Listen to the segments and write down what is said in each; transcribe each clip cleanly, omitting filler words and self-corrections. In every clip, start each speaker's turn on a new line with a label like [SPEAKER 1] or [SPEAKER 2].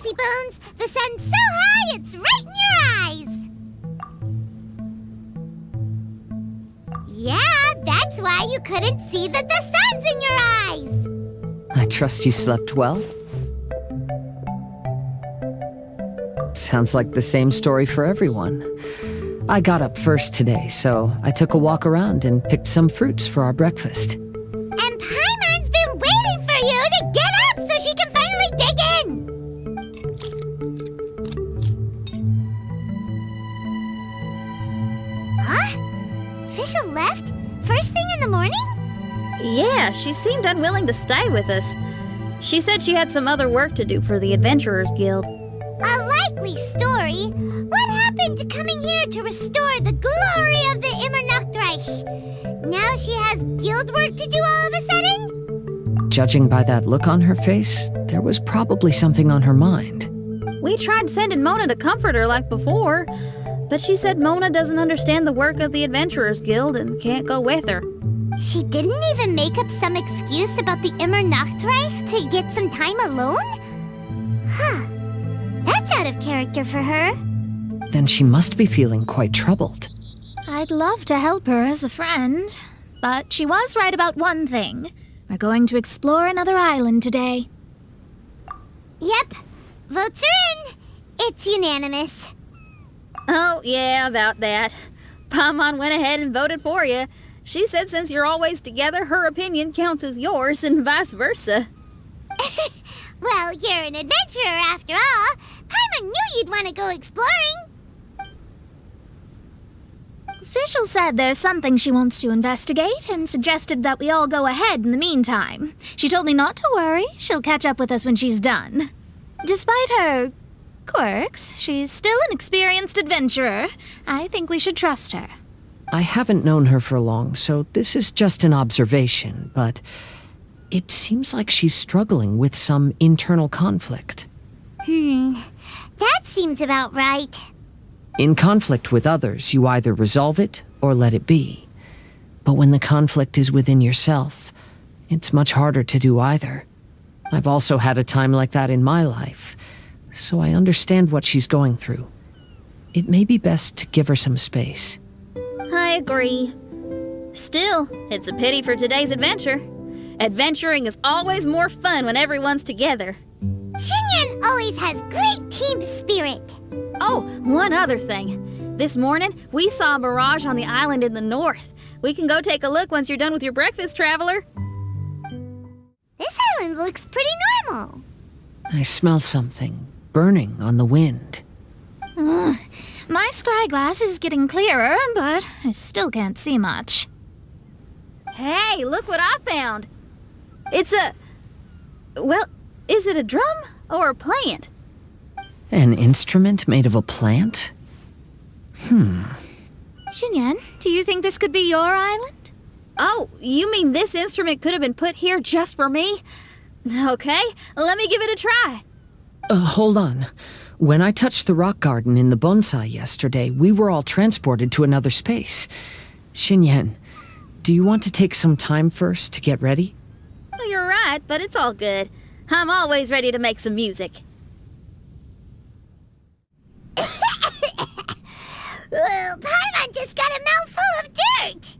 [SPEAKER 1] lazy bones. The sun's so high, it's right in your eyes. Yeah, that's why you couldn't see that the sun's in your eyes.
[SPEAKER 2] I trust you slept well? Sounds like the same story for everyone. I got up first today, so I took a walk around and picked some fruits for our breakfast.
[SPEAKER 1] And Paimon's been waiting for you to get up so she can finally dig in. Huh? Fisher left? First thing in the morning?
[SPEAKER 3] Yeah, she seemed unwilling to stay with us. She said she had some other work to do for the Adventurers Guild.
[SPEAKER 1] A likely story. What happened to coming here to restore the glory of the Immernachtreich? Now she has guild work to do all of a sudden?
[SPEAKER 2] Judging by that look on her face, there was probably something on her mind.
[SPEAKER 3] We tried sending Mona to comfort her like before, but she said Mona doesn't understand the work of the Adventurers Guild and can't go with her.
[SPEAKER 1] She didn't even make up some excuse about the Immernachtreich to get some time alone? Huh. That's out of character for her.
[SPEAKER 2] Then she must be feeling quite troubled.
[SPEAKER 4] I'd love to help her as a friend, but she was right about one thing. We're going to explore another island today.
[SPEAKER 1] Yep. Votes are in. It's unanimous.
[SPEAKER 3] Oh, yeah, about that. Paimon went ahead and voted for you. She said since you're always together, her opinion counts as yours and vice versa.
[SPEAKER 1] Well, you're an adventurer after all. Paimon knew you'd want to go exploring.
[SPEAKER 4] Fischl said there's something she wants to investigate and suggested that we all go ahead in the meantime. She told me not to worry. She'll catch up with us when she's done. Despite her quirks, she's still an experienced adventurer. I think we should trust her.
[SPEAKER 2] I haven't known her for long, so this is just an observation, but it seems like she's struggling with some internal conflict.
[SPEAKER 1] That seems about right.
[SPEAKER 2] In conflict with others, you either resolve it or let it be. But when the conflict is within yourself, it's much harder to do either. I've also had a time like that in my life, so I understand what she's going through. It may be best to give her some space.
[SPEAKER 3] I agree. Still, it's a pity for today's adventure. Adventuring is always more fun when everyone's together.
[SPEAKER 1] XinYan always has great team spirit.
[SPEAKER 3] Oh, one other thing. This morning, we saw a Mirage on the island in the north. We can go take a look once you're done with your breakfast, traveler.
[SPEAKER 1] This island looks pretty normal.
[SPEAKER 2] I smell something burning on the wind.
[SPEAKER 4] My scry glass is getting clearer, but I still can't see much.
[SPEAKER 3] Hey, look what I found. It's well, is it a drum or a plant?
[SPEAKER 2] An instrument made of a plant?
[SPEAKER 4] XinYan, do you think this could be your island?
[SPEAKER 3] Oh, you mean this instrument could have been put here just for me? Okay, let me give it a try.
[SPEAKER 2] Hold on. When I touched the rock garden in the bonsai yesterday, we were all transported to another space. XinYan, do you want to take some time first to get ready?
[SPEAKER 3] Well, you're right, but it's all good. I'm always ready to make some music.
[SPEAKER 1] Paimon just got a mouthful of dirt.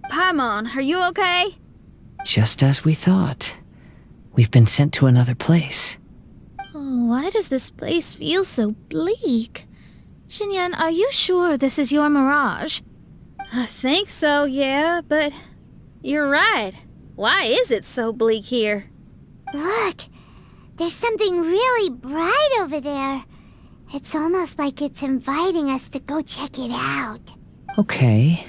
[SPEAKER 3] Paimon, are you okay?
[SPEAKER 2] Just as we thought. We've been sent to another place.
[SPEAKER 4] Oh, why does this place feel so bleak? XinYan, are you sure this is your Mirage?
[SPEAKER 3] I think so, yeah, but you're right. Why is it so bleak here?
[SPEAKER 1] Look, there's something really bright over there. It's almost like it's inviting us to go check it out.
[SPEAKER 2] Okay,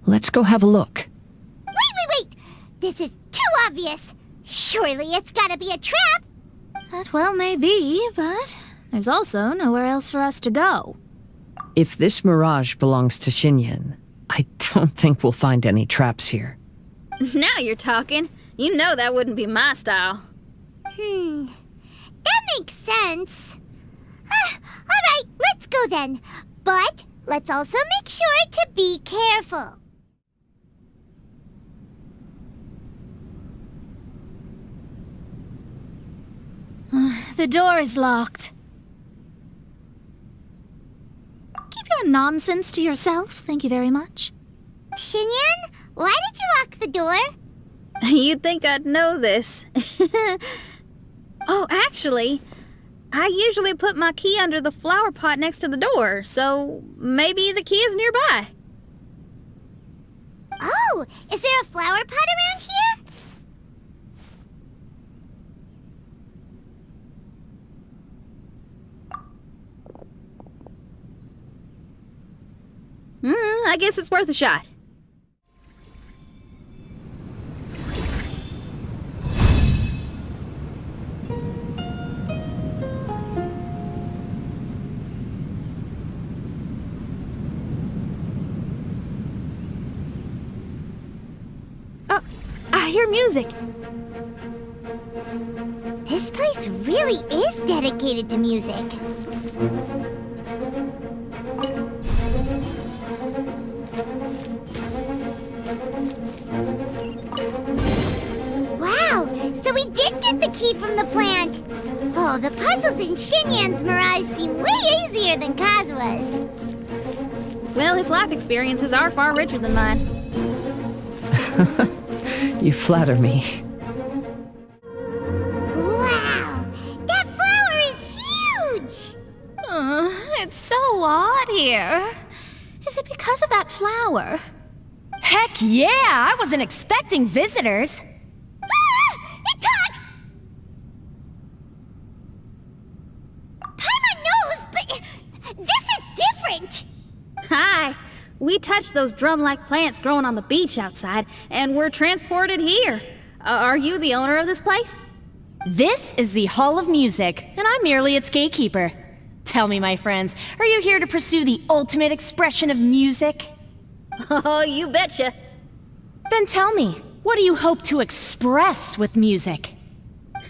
[SPEAKER 2] let's go have a look.
[SPEAKER 1] Wait! This is too obvious. Surely it's gotta be a trap.
[SPEAKER 4] That well may be, but there's also nowhere else for us to go.
[SPEAKER 2] If this Mirage belongs to XinYan, I don't think we'll find any traps here.
[SPEAKER 3] Now you're talking. You know that wouldn't be my style.
[SPEAKER 1] That makes sense. Alright, let's go then. But let's also make sure to be careful.
[SPEAKER 4] The door is locked. Keep your nonsense to yourself, thank you very much.
[SPEAKER 1] XinYan, why did you lock the door?
[SPEAKER 3] You'd think I'd know this. Oh, actually, I usually put my key under the flower pot next to the door, so maybe the key is nearby.
[SPEAKER 1] Oh, is there a flower pot around here?
[SPEAKER 3] I guess it's worth a shot. Oh, I hear music.
[SPEAKER 1] This place really is dedicated to music. Wow, so we did get the key from the plant. Oh, the puzzles in XinYan's Mirage seem way easier than Kazua's.
[SPEAKER 3] Well, his life experiences are far richer than mine.
[SPEAKER 2] You flatter me.
[SPEAKER 1] Wow, that flower is huge!
[SPEAKER 4] It's so odd here. Is it because of that flower?
[SPEAKER 5] Heck yeah! I wasn't expecting visitors.
[SPEAKER 1] Ah! It talks! Paimon knows, but this is different!
[SPEAKER 3] Hi! We touched those drum-like plants growing on the beach outside, and we're transported here. Are you the owner of this place?
[SPEAKER 5] This is the Hall of Music, and I'm merely its gatekeeper. Tell me, my friends, are you here to pursue the ultimate expression of music?
[SPEAKER 3] Oh, you betcha.
[SPEAKER 5] Then tell me, what do you hope to express with music?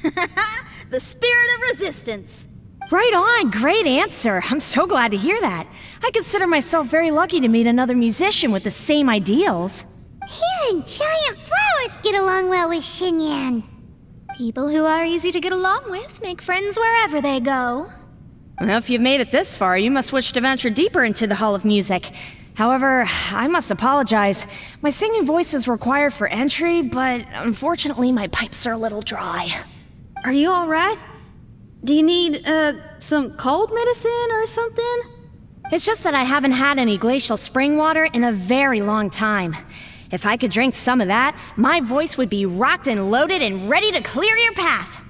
[SPEAKER 3] The spirit of resistance.
[SPEAKER 5] Right on, great answer. I'm so glad to hear that. I consider myself very lucky to meet another musician with the same ideals.
[SPEAKER 1] Even giant flowers get along well with XinYan.
[SPEAKER 4] People who are easy to get along with make friends wherever they go.
[SPEAKER 5] Well, if you've made it this far, you must wish to venture deeper into the Hall of Music. However, I must apologize. My singing voice is required for entry, but unfortunately my pipes are a little dry.
[SPEAKER 3] Are you all right? Do you need, some cold medicine or something?
[SPEAKER 5] It's just that I haven't had any glacial spring water in a very long time. If I could drink some of that, my voice would be rocked and loaded and ready to clear your path.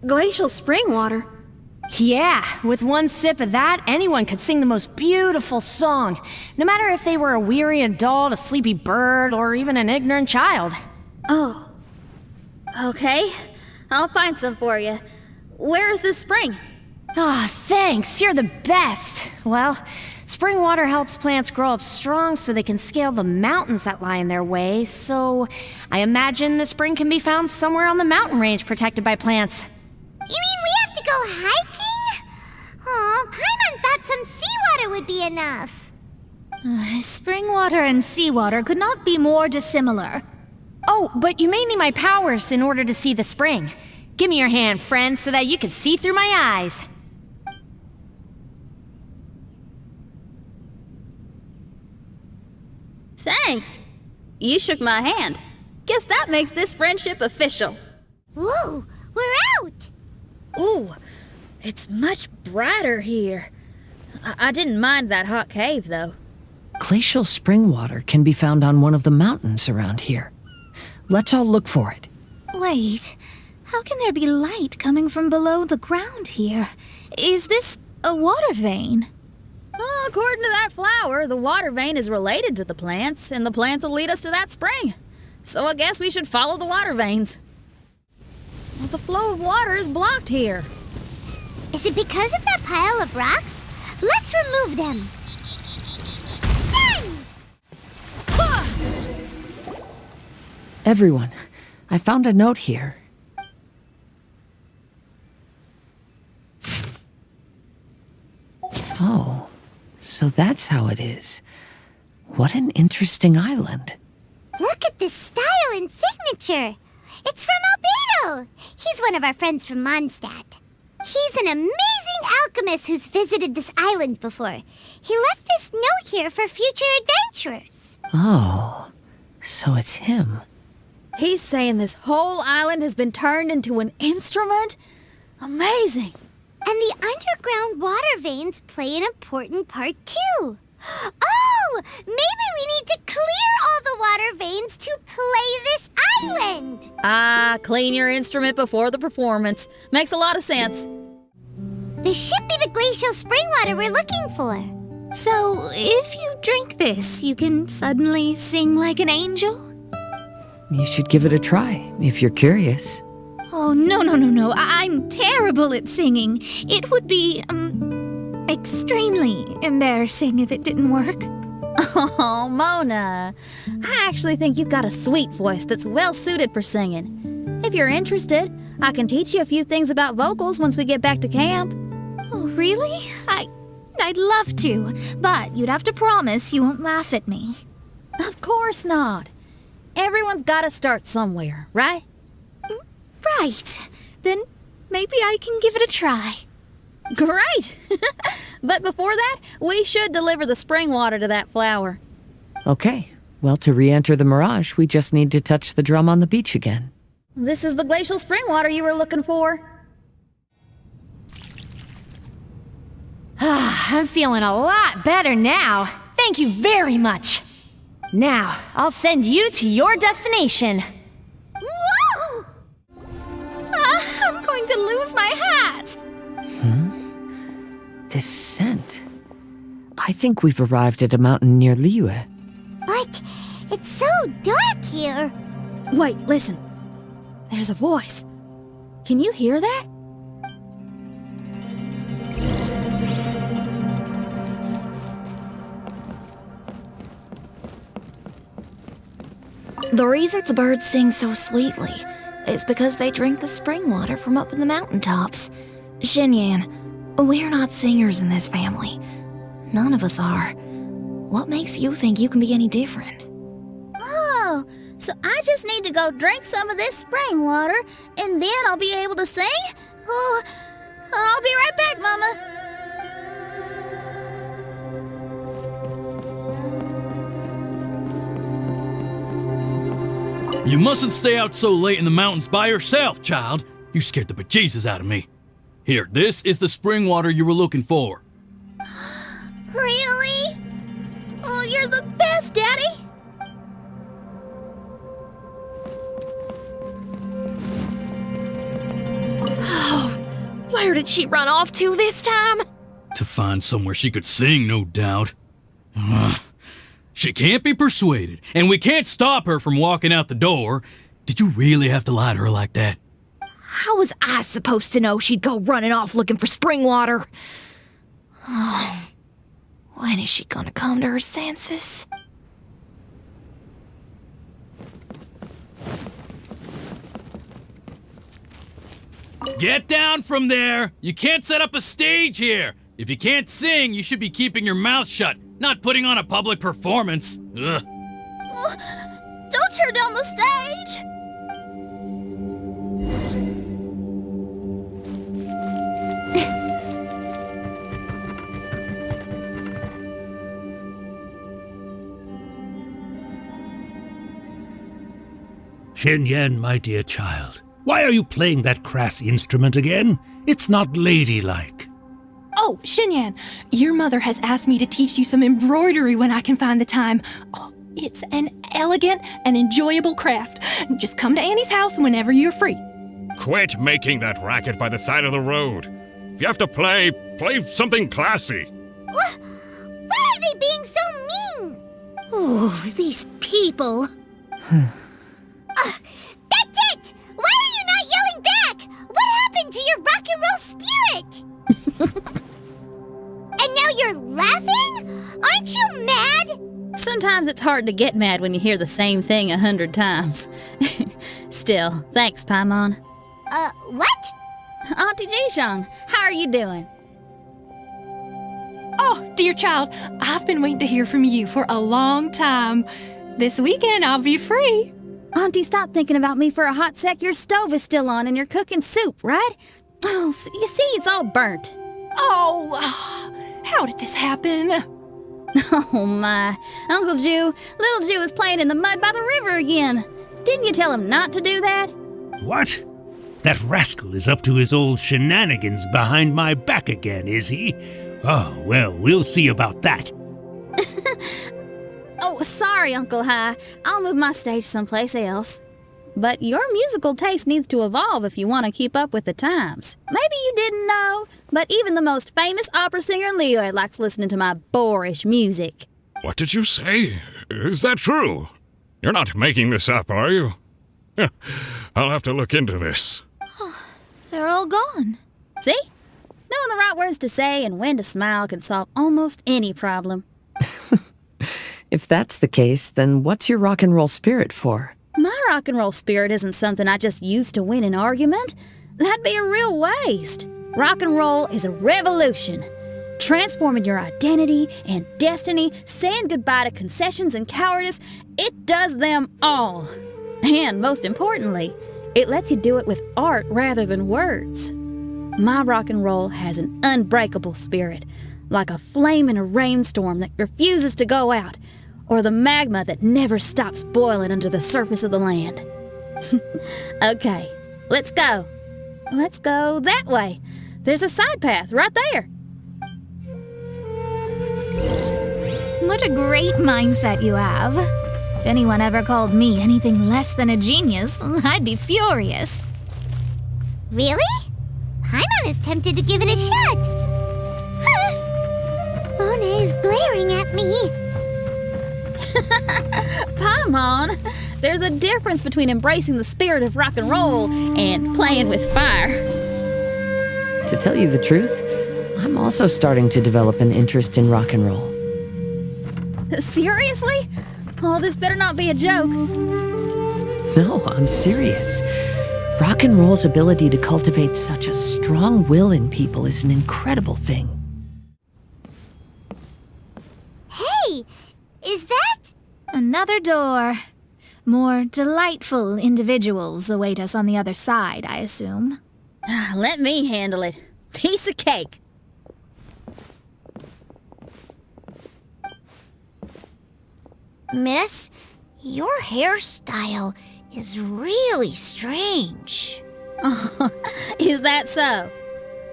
[SPEAKER 3] Glacial spring water?
[SPEAKER 5] Yeah, with one sip of that, anyone could sing the most beautiful song, no matter if they were a weary adult, a sleepy bird, or even an ignorant child.
[SPEAKER 3] Oh. Okay. I'll find some for you. Where is this spring?
[SPEAKER 5] Ah, thanks, you're the best. Well, spring water helps plants grow up strong so they can scale the mountains that lie in their way, so I imagine the spring can be found somewhere on the mountain range protected by plants.
[SPEAKER 1] You mean we have to go hiking? Oh, Paimon thought some seawater would be enough.
[SPEAKER 4] Spring water and seawater could not be more dissimilar.
[SPEAKER 5] Oh, but you may need my powers in order to see the spring. Give me your hand, friend, so that you can see through my eyes.
[SPEAKER 3] Thanks. You shook my hand. Guess that makes this friendship official.
[SPEAKER 1] Whoa, we're out!
[SPEAKER 3] Ooh, it's much brighter here. I didn't mind that hot cave, though.
[SPEAKER 2] Glacial spring water can be found on one of the mountains around here. Let's all look for it.
[SPEAKER 4] Wait, how can there be light coming from below the ground here? Is this a water vein?
[SPEAKER 3] Well, according to that flower, the water vein is related to the plants, and the plants will lead us to that spring. So I guess we should follow the water veins. Well, the flow of water is blocked here.
[SPEAKER 1] Is it because of that pile of rocks? Let's remove them. Done!
[SPEAKER 2] Everyone, I found a note here. Oh, so that's how it is. What an interesting island.
[SPEAKER 1] Look at this style and signature. It's from Oh, he's one of our friends from Mondstadt. He's an amazing alchemist who's visited this island before. He left this note here for future adventurers.
[SPEAKER 2] Oh, so it's him.
[SPEAKER 3] He's saying this whole island has been turned into an instrument? Amazing!
[SPEAKER 1] And the underground water veins play an important part too. Oh, maybe we need to clear all the water veins to play this island.
[SPEAKER 3] Ah, clean your instrument before the performance. Makes a lot of sense.
[SPEAKER 1] This should be the glacial spring water we're looking for.
[SPEAKER 4] So, if you drink this, you can suddenly sing like an angel?
[SPEAKER 2] You should give it a try, if you're curious.
[SPEAKER 4] Oh, no. I'm terrible at singing. It would be, extremely embarrassing if it didn't work.
[SPEAKER 3] Oh, Mona. I actually think you've got a sweet voice that's well suited for singing. If you're interested, I can teach you a few things about vocals once we get back to camp.
[SPEAKER 4] Oh, really? I'd love to, but you'd have to promise you won't laugh at me.
[SPEAKER 3] Of course not. Everyone's got to start somewhere, right?
[SPEAKER 4] Right. Then maybe I can give it a try.
[SPEAKER 3] Great! But before that, we should deliver the spring water to that flower.
[SPEAKER 2] Okay, well, to re-enter the Mirage, we just need to touch the drum on the beach again.
[SPEAKER 3] This is the glacial spring water you were looking for.
[SPEAKER 5] I'm feeling a lot better now. Thank you very much. Now, I'll send you to your destination.
[SPEAKER 4] Whoa! I'm going to lose my hat.
[SPEAKER 2] This scent. I think we've arrived at a mountain near Liyue.
[SPEAKER 1] But it's so dark here.
[SPEAKER 3] Wait, listen. There's a voice. Can you hear that?
[SPEAKER 6] The reason the birds sing so sweetly is because they drink the spring water from up in the mountaintops. XinYan, we're not singers in this family. None of us are. What makes you think you can be any different?
[SPEAKER 3] Oh, so I just need to go drink some of this spring water, and then I'll be able to sing? Oh, I'll be right back, Mama.
[SPEAKER 7] You mustn't stay out so late in the mountains by yourself, child. You scared the bejesus out of me. Here, this is the spring water you were looking for.
[SPEAKER 3] Really? Oh, you're the best, Daddy.
[SPEAKER 6] Where did she run off to this time?
[SPEAKER 7] To find somewhere she could sing, no doubt. She can't be persuaded, and we can't stop her from walking out the door. Did you really have to lie to her like that?
[SPEAKER 6] How was I supposed to know she'd go running off looking for spring water? Oh, when is she gonna come to her senses?
[SPEAKER 7] Get down from there! You can't set up a stage here! If you can't sing, you should be keeping your mouth shut, not putting on a public performance. Ugh.
[SPEAKER 3] Don't tear down the stage!
[SPEAKER 8] XinYan, my dear child, why are you playing that crass instrument again? It's not ladylike.
[SPEAKER 9] Oh, XinYan, your mother has asked me to teach you some embroidery when I can find the time. Oh, it's an elegant and enjoyable craft. Just come to Annie's house whenever you're free.
[SPEAKER 10] Quit making that racket by the side of the road. If you have to play something classy.
[SPEAKER 1] Why are they being so mean?
[SPEAKER 4] Oh, these people.
[SPEAKER 1] That's it! Why are you not yelling back? What happened to your rock and roll spirit? And now you're laughing? Aren't you mad?
[SPEAKER 3] Sometimes it's hard to get mad when you hear the same thing 100 times. Still, thanks, Paimon.
[SPEAKER 1] What?
[SPEAKER 3] Auntie Jishang, how are you doing?
[SPEAKER 9] Oh, dear child, I've been waiting to hear from you for a long time. This weekend I'll be free.
[SPEAKER 3] Auntie, stop thinking about me for a hot sec. Your stove is still on and you're cooking soup, right? Oh, you see, it's all burnt.
[SPEAKER 9] Oh, how did this happen?
[SPEAKER 3] Oh my. Uncle Jew, little Jew is playing in the mud by the river again. Didn't you tell him not to do that?
[SPEAKER 8] What? That rascal is up to his old shenanigans behind my back again, is he? Oh, well, we'll see about that.
[SPEAKER 3] Oh, sorry, Uncle High. I'll move my stage someplace else. But your musical taste needs to evolve if you want to keep up with the times. Maybe you didn't know, but even the most famous opera singer Leo likes listening to my boorish music.
[SPEAKER 10] What did you say? Is that true? You're not making this up, are you? I'll have to look into this.
[SPEAKER 4] They're all gone.
[SPEAKER 3] See? Knowing the right words to say and when to smile can solve almost any problem.
[SPEAKER 2] If that's the case, then what's your rock and roll spirit for?
[SPEAKER 3] My rock and roll spirit isn't something I just use to win an argument. That'd be a real waste. Rock and roll is a revolution. Transforming your identity and destiny, saying goodbye to concessions and cowardice, it does them all. And most importantly, it lets you do it with art rather than words. My rock and roll has an unbreakable spirit, like a flame in a rainstorm that refuses to go out, or the magma that never stops boiling under the surface of the land. Okay, let's go. Let's go that way. There's a side path right there.
[SPEAKER 4] What a great mindset you have. If anyone ever called me anything less than a genius, I'd be furious.
[SPEAKER 1] Really? Paimon is tempted to give it a shot. Mona is glaring at me.
[SPEAKER 3] Paimon, there's a difference between embracing the spirit of rock and roll and playing with fire.
[SPEAKER 2] To tell you the truth, I'm also starting to develop an interest in rock and roll.
[SPEAKER 3] Seriously? Oh, this better not be a joke.
[SPEAKER 2] No, I'm serious. Rock and roll's ability to cultivate such a strong will in people is an incredible thing.
[SPEAKER 1] Hey, is that?
[SPEAKER 4] Another door. More delightful individuals await us on the other side, I assume.
[SPEAKER 3] Let me handle it. Piece of cake.
[SPEAKER 1] Miss, your hairstyle is really strange.
[SPEAKER 3] Oh, is that so?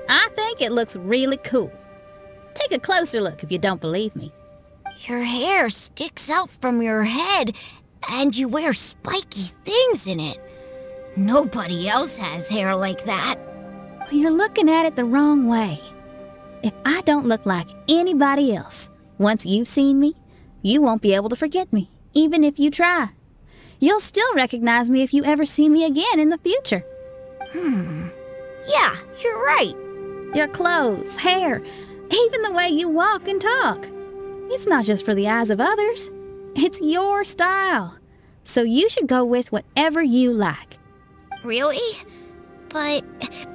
[SPEAKER 3] I think it looks really cool. Take a closer look if you don't believe me.
[SPEAKER 1] Your hair sticks out from your head, and you wear spiky things in it. Nobody else has hair like that.
[SPEAKER 3] You're looking at it the wrong way. If I don't look like anybody else, once you've seen me, you won't be able to forget me, even if you try. You'll still recognize me if you ever see me again in the future.
[SPEAKER 1] Yeah, you're right.
[SPEAKER 3] Your clothes, hair, even the way you walk and talk. It's not just for the eyes of others. It's your style. So you should go with whatever you like.
[SPEAKER 1] Really? But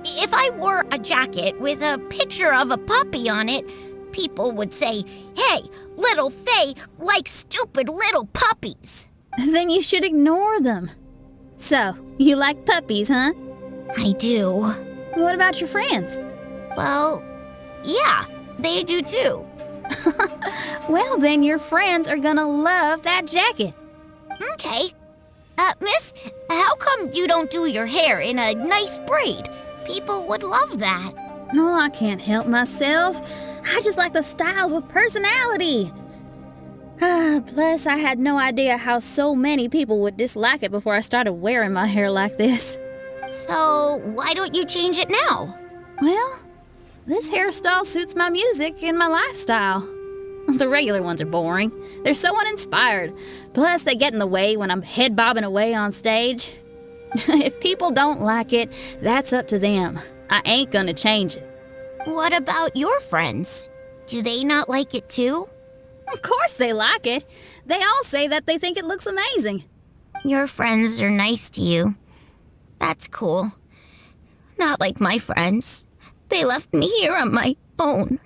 [SPEAKER 1] if I wore a jacket with a picture of a puppy on it, people would say, "Hey, little Faye likes stupid little puppies."
[SPEAKER 3] Then you should ignore them. So, you like puppies, huh?
[SPEAKER 1] I do.
[SPEAKER 3] What about your friends?
[SPEAKER 1] Well, yeah, they do too.
[SPEAKER 3] Well, then your friends are gonna love that jacket.
[SPEAKER 1] Okay. Miss, how come you don't do your hair in a nice braid? People would love that.
[SPEAKER 3] No, I can't help myself. I just like the styles with personality. Plus, I had no idea how so many people would dislike it before I started wearing my hair like this.
[SPEAKER 1] So, why don't you change it now?
[SPEAKER 3] Well, this hairstyle suits my music and my lifestyle. The regular ones are boring. They're so uninspired. Plus, they get in the way when I'm head bobbing away on stage. If people don't like it, that's up to them. I ain't gonna change it.
[SPEAKER 1] What about your friends? Do they not like it too?
[SPEAKER 3] Of course they like it. They all say that they think it looks amazing.
[SPEAKER 1] Your friends are nice to you. That's cool. Not like my friends. They left me here on my own.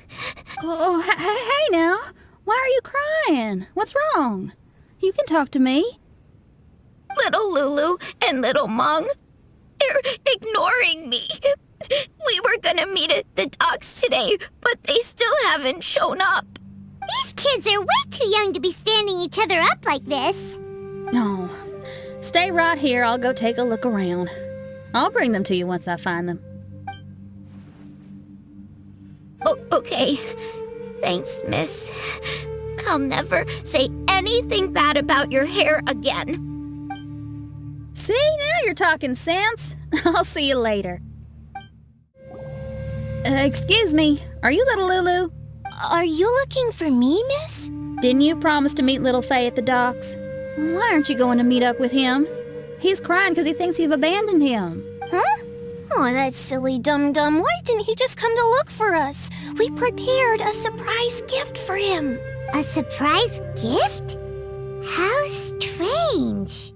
[SPEAKER 3] Oh, hey now. Why are you crying? What's wrong? You can talk to me.
[SPEAKER 1] Little Lulu and little Mung, they're ignoring me. We were gonna meet at the docks today, but they still haven't shown up.
[SPEAKER 11] These kids are way too young to be standing each other up like this.
[SPEAKER 3] No. Stay right here. I'll go take a look around. I'll bring them to you once I find them.
[SPEAKER 1] Oh, okay. Thanks, miss. I'll never say anything bad about your hair again.
[SPEAKER 3] See, now you're talking sense. I'll see you later. Excuse me, are you little Lulu?
[SPEAKER 11] Are you looking for me, miss?
[SPEAKER 3] Didn't you promise to meet little Faye at the docks? Why aren't you going to meet up with him? He's crying because he thinks you've abandoned him.
[SPEAKER 11] Huh? Oh, that silly dum-dum. Why didn't he just come to look for us? We prepared a surprise gift for him. A surprise gift? How strange.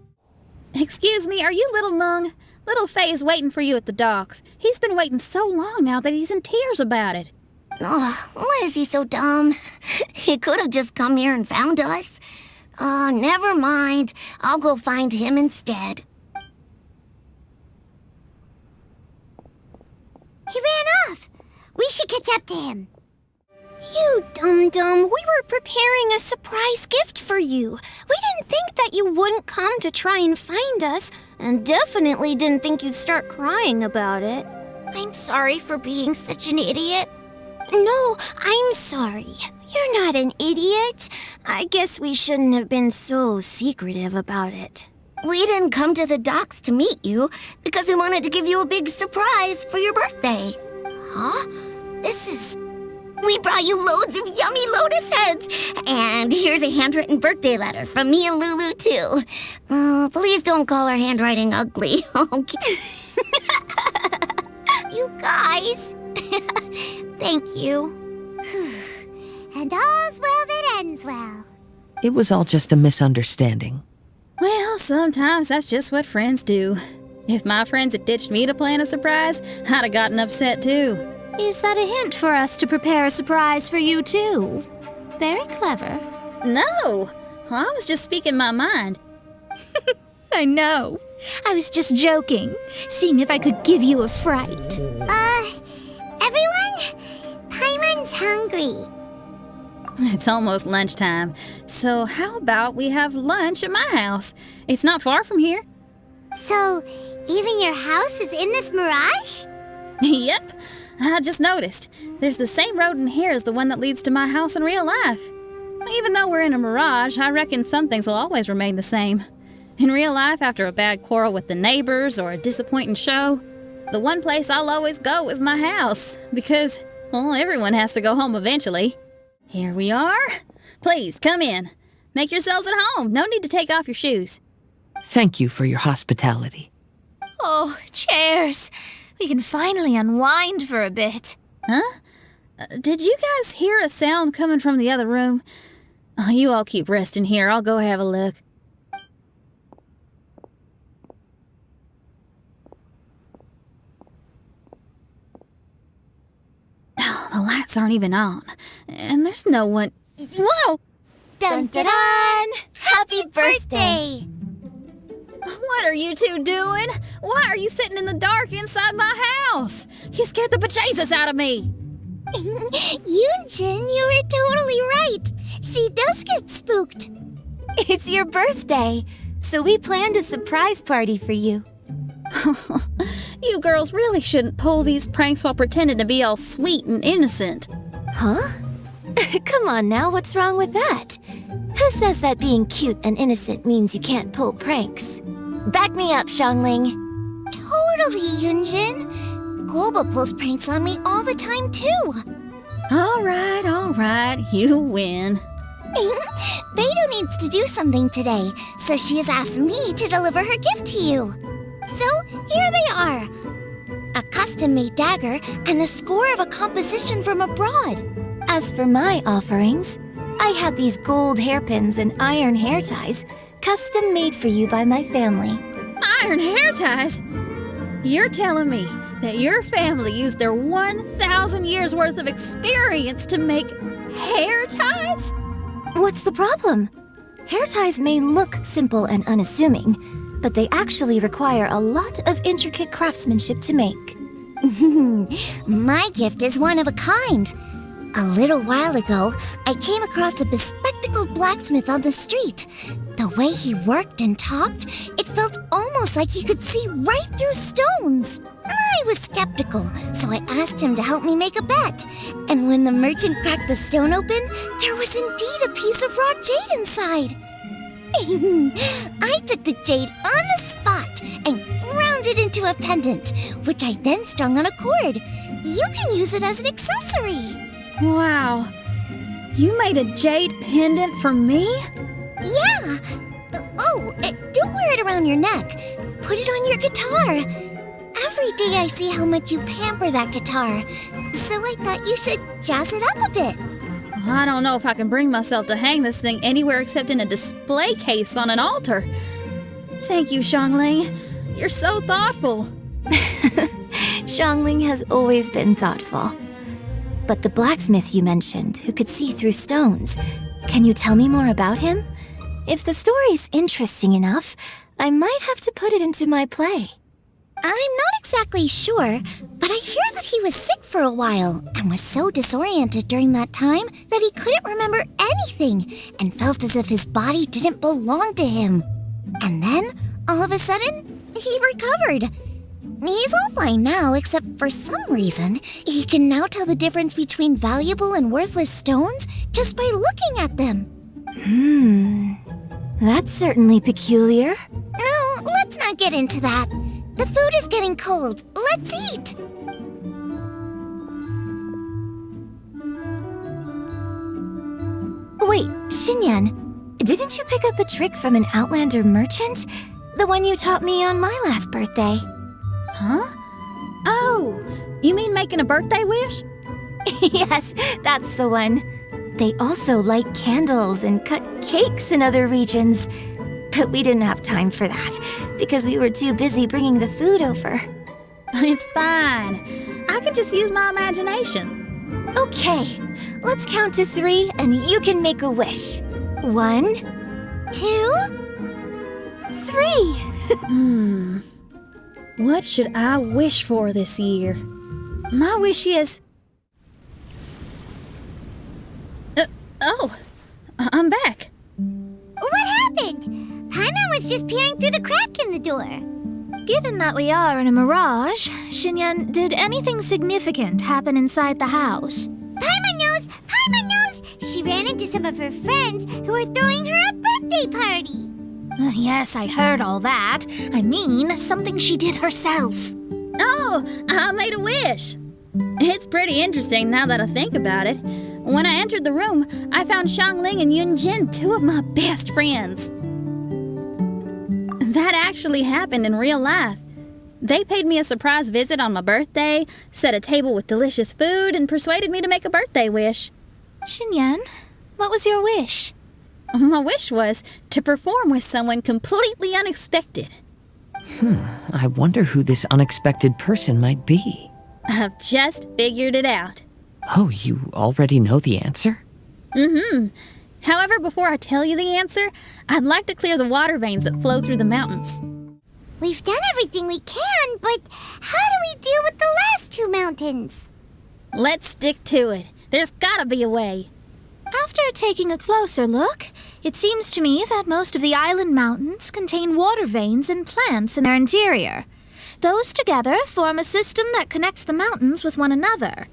[SPEAKER 3] Excuse me, are you little Mung? Little Faye is waiting for you at the docks. He's been waiting so long now that he's in tears about it.
[SPEAKER 11] Oh, why is he so dumb? He could have just come here and found us. Oh, never mind. I'll go find him instead. He ran off. We should catch up to him. You dum-dum, we were preparing a surprise gift for you. We didn't think that you wouldn't come to try and find us, and definitely didn't think you'd start crying about it.
[SPEAKER 1] I'm sorry for being such an idiot.
[SPEAKER 11] No, I'm sorry. You're not an idiot. I guess we shouldn't have been so secretive about it. We didn't come to the docks to meet you because we wanted to give you a big surprise for your birthday.
[SPEAKER 1] Huh?
[SPEAKER 11] We brought you loads of yummy lotus heads. And here's a handwritten birthday letter from me and Lulu, too. Please don't call our handwriting ugly, okay?
[SPEAKER 1] You guys. Thank you.
[SPEAKER 11] And all's well that ends well.
[SPEAKER 2] It was all just a misunderstanding.
[SPEAKER 3] Well, sometimes that's just what friends do. If my friends had ditched me to plan a surprise, I'd have gotten upset too.
[SPEAKER 4] Is that a hint for us to prepare a surprise for you, too? Very clever.
[SPEAKER 3] No! I was just speaking my mind.
[SPEAKER 4] I know. I was just joking, seeing if I could give you a fright.
[SPEAKER 11] Everyone? Paimon's hungry.
[SPEAKER 3] It's almost lunchtime, so how about we have lunch at my house? It's not far from here.
[SPEAKER 11] So, even your house is in this mirage?
[SPEAKER 3] Yep, I just noticed. There's the same road in here as the one that leads to my house in real life. Even though we're in a mirage, I reckon some things will always remain the same. In real life, after a bad quarrel with the neighbors or a disappointing show, the one place I'll always go is my house, because, well, everyone has to go home eventually. Here we are. Please, come in. Make yourselves at home. No need to take off your shoes.
[SPEAKER 2] Thank you for your hospitality.
[SPEAKER 4] Oh, chairs. We can finally unwind for a bit.
[SPEAKER 3] Huh? Did you guys hear a sound coming from the other room? Oh, you all keep resting here. I'll go have a look. Oh, the lights aren't even on. And there's no one... Whoa!
[SPEAKER 11] Dun dun dun! Happy birthday!
[SPEAKER 3] What are you two doing? Why are you sitting in the dark inside my house? You scared the bejesus out of me.
[SPEAKER 11] Yunjin, you were totally right. She does get spooked. It's your birthday, so we planned a surprise party for you.
[SPEAKER 3] You girls really shouldn't pull these pranks while pretending to be all sweet and innocent.
[SPEAKER 11] Huh? Come on now, what's wrong with that? Who says that being cute and innocent means you can't pull pranks? Back me up, Xiangling. Totally, Yunjin. Guoba pulls pranks on me all the time, too.
[SPEAKER 3] All right, you win.
[SPEAKER 11] Beidou needs to do something today, so she has asked me to deliver her gift to you. So, here they are. A custom-made dagger and the score of a composition from abroad. As for my offerings, I have these gold hairpins and iron hair ties, custom made for you by my family.
[SPEAKER 3] Iron hair ties? You're telling me that your family used their 1,000 years worth of experience to make hair ties?
[SPEAKER 11] What's the problem? Hair ties may look simple and unassuming,
[SPEAKER 6] but they actually require a lot of intricate craftsmanship to make.
[SPEAKER 11] My gift is one of a kind. A little while ago, I came across a bespectacled blacksmith on the street. The way he worked and talked, it felt almost like he could see right through stones. I was skeptical, so I asked him to help me make a bet. And when the merchant cracked the stone open, there was indeed a piece of raw jade inside. I took the jade on the spot and ground it into a pendant, which I then strung on a cord. You can use it as an accessory.
[SPEAKER 3] Wow. You made a jade pendant for me?
[SPEAKER 11] Yeah. Don't wear it around your neck. Put it on your guitar. Every day I see how much you pamper that guitar, so I thought you should jazz it up a bit.
[SPEAKER 3] I don't know if I can bring myself to hang this thing anywhere except in a display case on an altar. Thank you, Xiangling. You're so thoughtful.
[SPEAKER 6] Xiangling has always been thoughtful. But the blacksmith you mentioned, who could see through stones, can you tell me more about him? If the story's interesting enough, I might have to put it into my play.
[SPEAKER 11] I'm not exactly sure, but I hear that he was sick for a while and was so disoriented during that time that he couldn't remember anything and felt as if his body didn't belong to him. And then, all of a sudden, he recovered. He's all fine now, except for some reason, he can now tell the difference between valuable and worthless stones just by looking at them.
[SPEAKER 6] That's certainly peculiar.
[SPEAKER 11] No, let's not get into that. The food is getting cold. Let's eat!
[SPEAKER 6] Wait, XinYan, didn't you pick up a trick from an Outlander merchant? The one you taught me on my last birthday.
[SPEAKER 3] Huh? Oh, you mean making a birthday wish?
[SPEAKER 6] Yes, that's the one. They also light candles and cut cakes in other regions. But we didn't have time for that, because we were too busy bringing the food over.
[SPEAKER 3] It's fine. I can just use my imagination.
[SPEAKER 6] Okay, let's count to 3 and you can make a wish. 1, 2, 3.
[SPEAKER 3] What should I wish for this year? My wish is... I'm back.
[SPEAKER 11] What happened? Paimon was just peering through the crack in the door.
[SPEAKER 4] Given that we are in a mirage, XinYan, did anything significant happen inside the house?
[SPEAKER 11] Paimon knows! Paimon knows! She ran into some of her friends who were throwing her a birthday party.
[SPEAKER 4] Yes, I heard all that. I mean, something she did herself.
[SPEAKER 3] Oh, I made a wish. It's pretty interesting now that I think about it. When I entered the room, I found Xiangling and Yunjin, 2 of my best friends. That actually happened in real life. They paid me a surprise visit on my birthday, set a table with delicious food, and persuaded me to make a birthday wish.
[SPEAKER 4] XinYan, what was your wish?
[SPEAKER 3] My wish was to perform with someone completely unexpected.
[SPEAKER 2] I wonder who this unexpected person might be.
[SPEAKER 3] I've just figured it out.
[SPEAKER 2] Oh, you already know the answer?
[SPEAKER 3] However, before I tell you the answer, I'd like to clear the water veins that flow through the mountains.
[SPEAKER 11] We've done everything we can, but how do we deal with the last 2 mountains?
[SPEAKER 3] Let's stick to it. There's gotta be a way.
[SPEAKER 4] After taking a closer look, it seems to me that most of the island mountains contain water veins and plants in their interior. Those together form a system that connects the mountains with one another.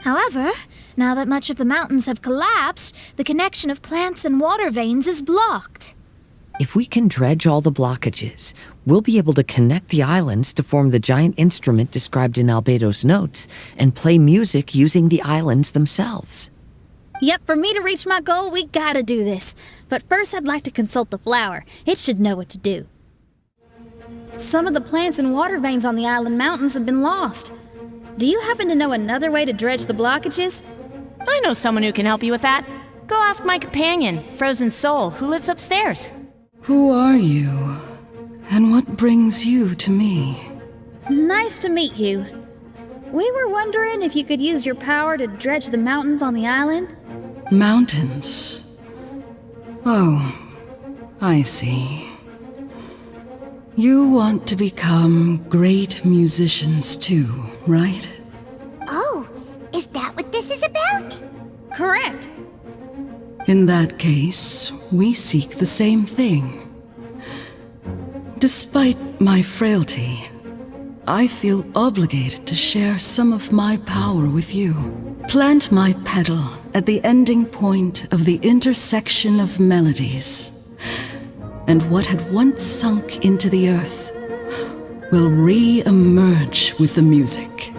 [SPEAKER 4] However, now that much of the mountains have collapsed, the connection of plants and water veins is blocked.
[SPEAKER 2] If we can dredge all the blockages, we'll be able to connect the islands to form the giant instrument described in Albedo's notes and play music using the islands themselves.
[SPEAKER 3] Yep, for me to reach my goal, we gotta do this. But first, I'd like to consult the flower. It should know what to do. Some of the plants and water veins on the island mountains have been lost. Do you happen to know another way to dredge the blockages?
[SPEAKER 5] I know someone who can help you with that. Go ask my companion, Frozen Soul, who lives upstairs.
[SPEAKER 12] Who are you? And what brings you to me?
[SPEAKER 3] Nice to meet you. We were wondering if you could use your power to dredge the mountains on the island?
[SPEAKER 12] Mountains? Oh, I see. You want to become great musicians too, right?
[SPEAKER 11] Oh, is that what this is about?
[SPEAKER 3] Correct.
[SPEAKER 12] In that case, we seek the same thing. Despite my frailty, I feel obligated to share some of my power with you. Plant my petal at the ending point of the intersection of melodies, and what had once sunk into the earth will re-emerge with the music.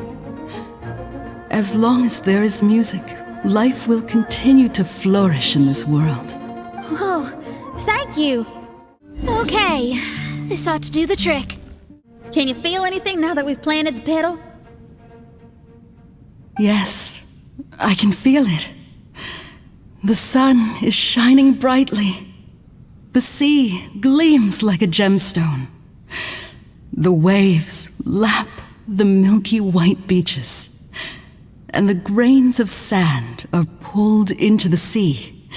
[SPEAKER 12] As long as there is music, life will continue to flourish in this world.
[SPEAKER 3] Oh, thank you.
[SPEAKER 4] Okay, this ought to do the trick.
[SPEAKER 3] Can you feel anything now that we've planted the petal?
[SPEAKER 12] Yes, I can feel it. The sun is shining brightly. The sea gleams like a gemstone. The waves lap the milky white beaches, and the grains of sand are pulled into the sea,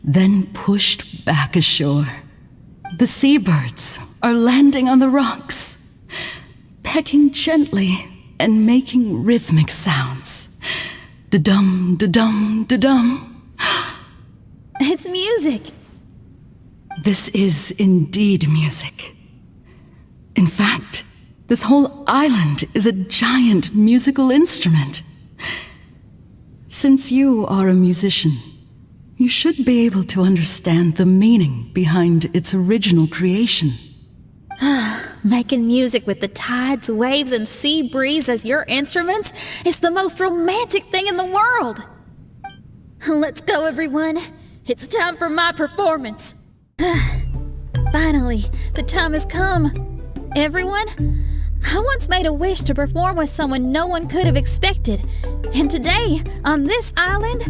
[SPEAKER 12] then pushed back ashore. The seabirds are landing on the rocks, pecking gently and making rhythmic sounds. Da-dum, da-dum, da-dum.
[SPEAKER 3] It's music.
[SPEAKER 12] This is indeed music. In fact, this whole island is a giant musical instrument. Since you are a musician, you should be able to understand the meaning behind its original creation.
[SPEAKER 3] Making music with the tides, waves, and sea breeze as your instruments is the most romantic thing in the world. Let's go, everyone. It's time for my performance. Finally, the time has come. Everyone, I once made a wish to perform with someone no one could have expected. And today, on this island,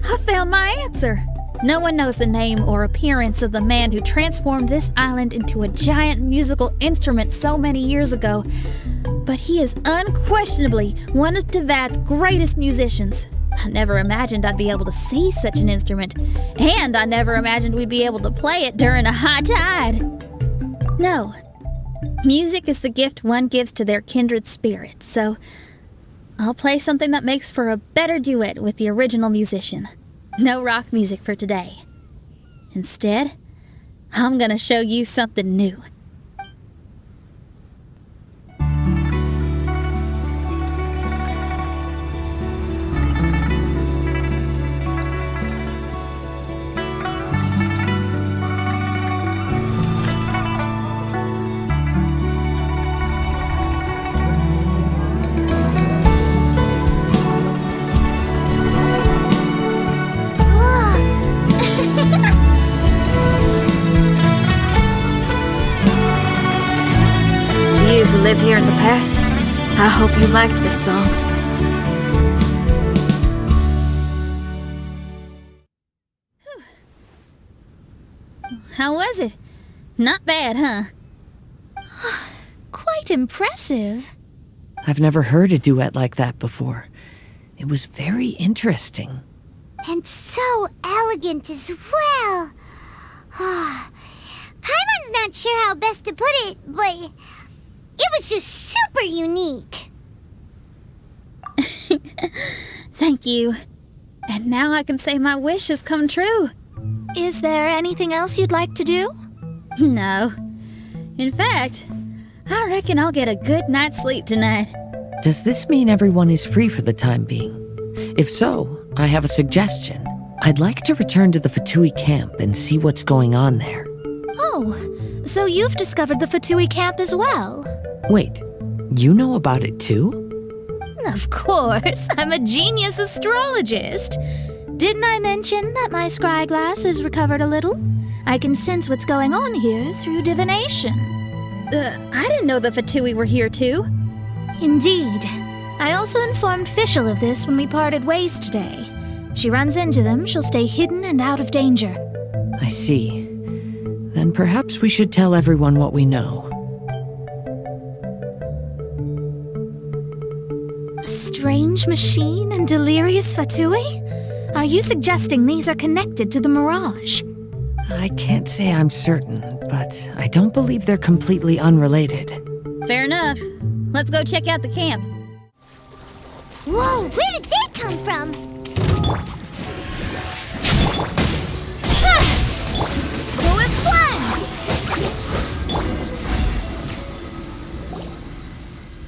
[SPEAKER 3] I found my answer. No one knows the name or appearance of the man who transformed this island into a giant musical instrument so many years ago, but he is unquestionably one of Teyvat's greatest musicians. I never imagined I'd be able to see such an instrument, and I never imagined we'd be able to play it during a high tide. No, music is the gift one gives to their kindred spirit, so I'll play something that makes for a better duet with the original musician. No rock music for today. Instead, I'm gonna show you something new. To you who lived here in the past, I hope you liked this song. How was it? Not bad, huh?
[SPEAKER 4] Quite impressive.
[SPEAKER 2] I've never heard a duet like that before. It was very interesting.
[SPEAKER 11] And so elegant as well. Paimon's not sure how best to put it, but it was just super unique.
[SPEAKER 3] Thank you. And now I can say my wish has come true.
[SPEAKER 4] Is there anything else you'd like to do?
[SPEAKER 3] No. In fact, I reckon I'll get a good night's sleep tonight.
[SPEAKER 2] Does this mean everyone is free for the time being? If so, I have a suggestion. I'd like to return to the Fatui camp and see what's going on there.
[SPEAKER 4] Oh, so you've discovered the Fatui camp as well?
[SPEAKER 2] Wait, you know about it too?
[SPEAKER 4] Of course, I'm a genius astrologist. Didn't I mention that my scry glass has recovered a little? I can sense what's going on here through divination.
[SPEAKER 3] I didn't know the Fatui were here too.
[SPEAKER 4] Indeed. I also informed Fischl of this when we parted ways today. If she runs into them, she'll stay hidden and out of danger.
[SPEAKER 2] I see. Then perhaps we should tell everyone what we know.
[SPEAKER 4] A strange machine and delirious Fatui? Are you suggesting these are connected to the Mirage?
[SPEAKER 2] I can't say I'm certain, but I don't believe they're completely unrelated.
[SPEAKER 3] Fair enough. Let's go check out the camp.
[SPEAKER 11] Whoa, where did they come from?
[SPEAKER 4] Full splash!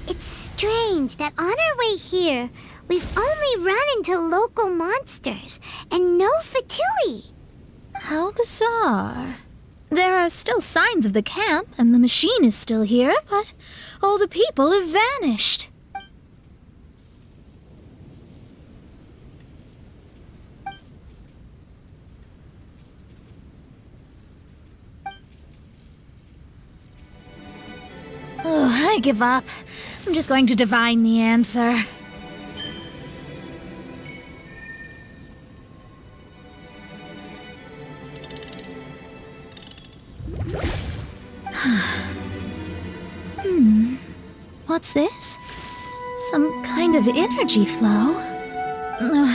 [SPEAKER 11] It's strange that on our way here, we've only run into local monsters and no Fatui.
[SPEAKER 4] How bizarre. There are still signs of the camp, and the machine is still here, but all the people have vanished. Oh, I give up. I'm just going to divine the answer. What's this? Some kind of energy flow?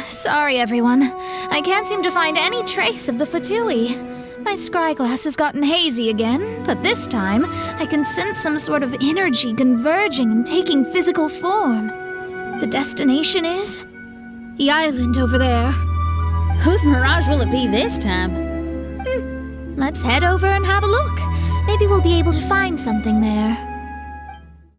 [SPEAKER 4] Sorry, everyone. I can't seem to find any trace of the Fatui. My scryglass has gotten hazy again, but this time I can sense some sort of energy converging and taking physical form. The destination is the island over there.
[SPEAKER 3] Whose Mirage will it be this time?
[SPEAKER 4] Let's head over and have a look. Maybe we'll be able to find something there.